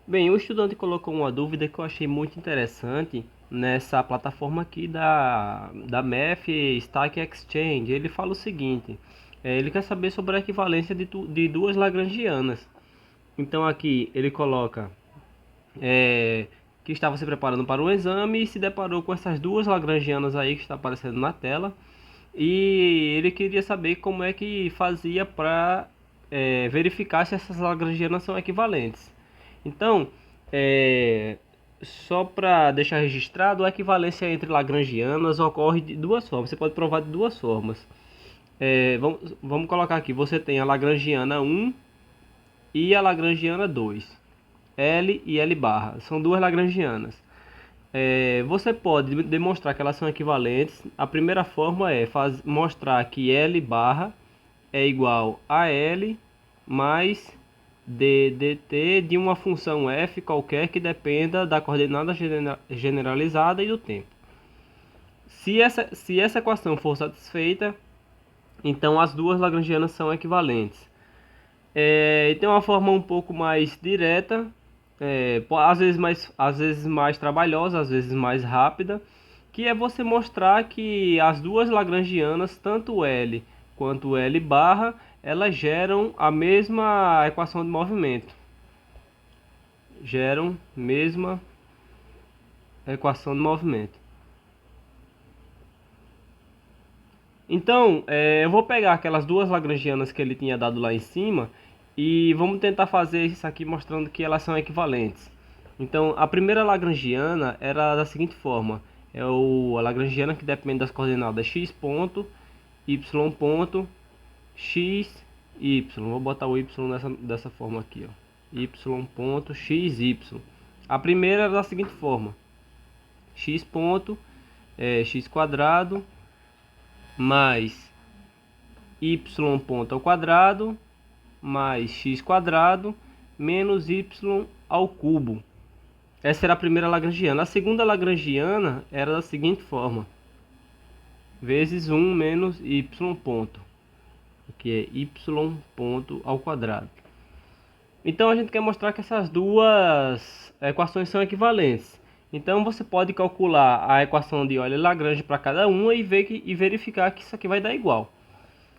Bem, o estudante colocou uma dúvida que eu achei muito interessante nessa plataforma aqui da Math Stack Exchange. Ele fala o seguinte: ele quer saber sobre a equivalência de duas lagrangianas. Então aqui ele coloca é, que estava se preparando para um exame e se deparou com essas duas lagrangianas aí que está aparecendo na tela. E ele queria saber como é que fazia para verificar se essas lagrangianas são equivalentes. Então, é, só para deixar registrado, a equivalência entre lagrangianas ocorre de duas formas. Você pode provar de duas formas. Vamos colocar aqui, você tem a lagrangiana 1 e a lagrangiana 2. L e L barra, são duas lagrangianas. Você pode demonstrar que elas são equivalentes. A primeira forma é mostrar que L barra é igual a L mais d dt de uma função f qualquer que dependa da coordenada generalizada e do tempo. Se essa equação for satisfeita, então as duas lagrangianas são equivalentes. Tem uma forma um pouco mais direta, às vezes mais trabalhosa, às vezes mais rápida, que é você mostrar que as duas lagrangianas, tanto L quanto L barra, elas geram a mesma equação de movimento. Geram mesma equação de movimento. Então, eu vou pegar aquelas duas lagrangianas que ele tinha dado lá em cima e vamos tentar fazer isso aqui mostrando que elas são equivalentes. Então, a primeira lagrangiana era da seguinte forma: a lagrangiana que depende das coordenadas x ponto, y ponto, x, y. Vou botar o y dessa forma aqui, ó. Y ponto, x, y. A primeira era da seguinte forma: x ponto é x quadrado mais y ponto ao quadrado mais x quadrado menos y ao cubo. Essa era a primeira lagrangiana. A segunda lagrangiana era da seguinte forma: vezes 1 menos y ponto, que é y ponto ao quadrado. Então a gente quer mostrar que essas duas equações são equivalentes. Então você pode calcular a equação de Euler-Lagrange para cada uma e verificar que isso aqui vai dar igual.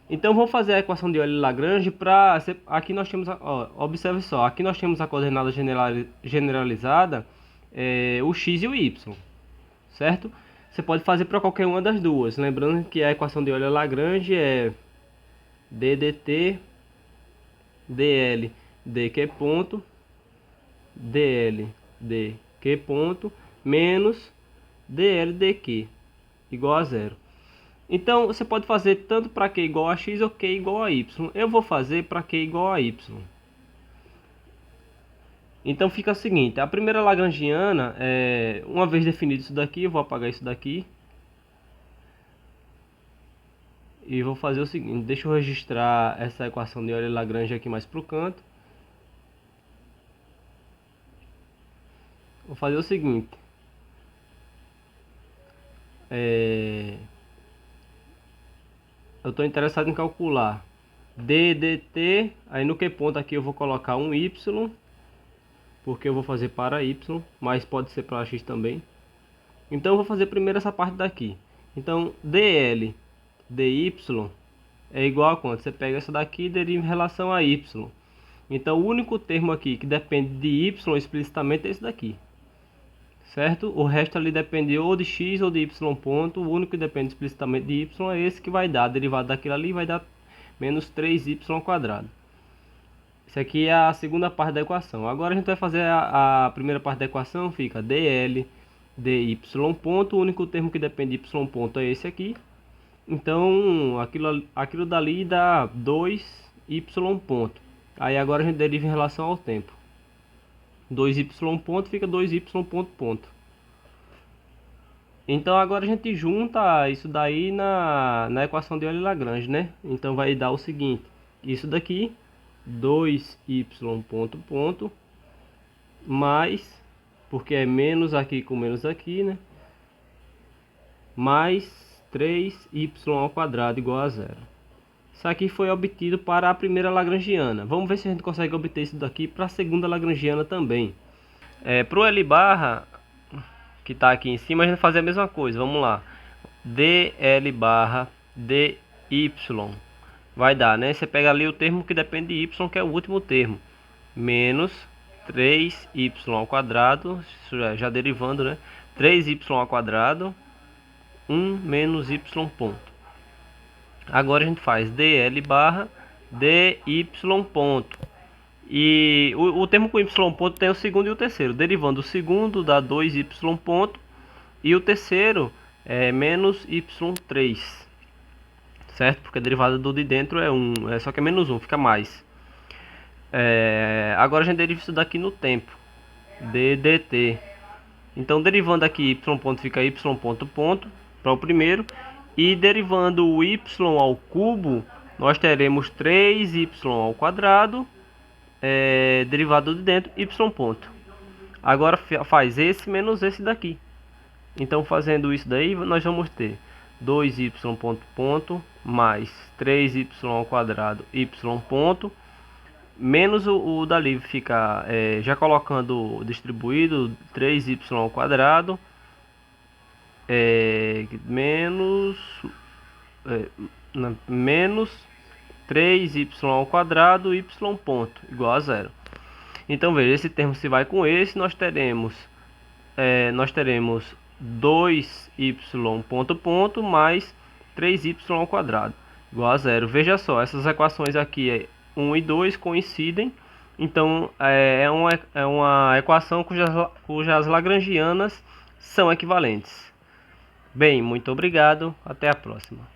Então vou fazer a equação de Euler-Lagrange para aqui nós temos observe só, aqui nós temos a coordenada generalizada, o x e o y, certo? Você pode fazer para qualquer uma das duas, lembrando que a equação de Euler-Lagrange é d dt dl dq ponto dl dq ponto menos dl dq igual a zero. Então você pode fazer tanto para q igual a x ou q igual a y. Eu vou fazer para q igual a y. Então fica o seguinte: a primeira lagrangiana, uma vez definido isso daqui, eu vou apagar isso daqui. E vou fazer o seguinte: deixa eu registrar essa equação de Euler-Lagrange aqui mais para o canto. Vou fazer o seguinte: eu estou interessado em calcular d dt, aí no que ponto aqui eu vou colocar um y, porque eu vou fazer para y, mas pode ser para x também. Então eu vou fazer primeiro essa parte daqui. Então dl dy é igual a quanto? Você pega essa daqui e deriva em relação a y. Então o único termo aqui que depende de y explicitamente é esse daqui, certo? O resto ali depende ou de x ou de y ponto. O único que depende explicitamente de y é esse, que vai dar, a derivada daquilo ali vai dar menos 3y quadrado. Isso aqui é a segunda parte da equação. Agora a gente vai fazer a primeira parte da equação. Fica dl dy ponto. O único termo que depende de y ponto é esse aqui. Então aquilo dali dá 2y ponto. Aí agora a gente deriva em relação ao tempo. 2y ponto fica 2y ponto ponto. Então agora a gente junta isso daí na equação de Euler-Lagrange, né? Então vai dar o seguinte: isso daqui, 2y ponto ponto, mais, porque é menos aqui com menos aqui, né? Mais 3y ao quadrado igual a zero. Isso aqui foi obtido para a primeira lagrangiana. Vamos ver se a gente consegue obter isso daqui para a segunda lagrangiana também. Para o L barra, que está aqui em cima, a gente vai fazer a mesma coisa. Vamos lá. dL barra dy vai dar, né? Você pega ali o termo que depende de y, que é o último termo, menos 3y ao quadrado, isso já derivando, né? 3y ao quadrado, 1 menos y ponto. Agora a gente faz dl barra dy ponto. E o termo com y ponto tem o segundo e o terceiro. Derivando o segundo dá 2y ponto e o terceiro é menos y3, certo? Porque a derivada do de dentro é 1, só que é menos 1, fica mais. Agora a gente deriva isso daqui no tempo, ddt. Então derivando aqui y ponto fica y ponto ponto para o primeiro. E derivando o y ao cubo, nós teremos 3y ao quadrado, derivado de dentro, y ponto. Agora faz esse menos esse daqui. Então fazendo isso daí, nós vamos ter 2y ponto ponto mais 3y ao quadrado, y ponto, menos o dali fica, já colocando distribuído, 3y ao quadrado, menos menos 3y ao quadrado, y ponto, igual a zero. Então veja, esse termo se vai com esse, nós teremos 2y ponto ponto mais 3y ao quadrado, igual a zero. Veja só, essas equações aqui, 1 e 2, coincidem. Então é uma equação cujas lagrangianas são equivalentes. Bem, muito obrigado, até a próxima.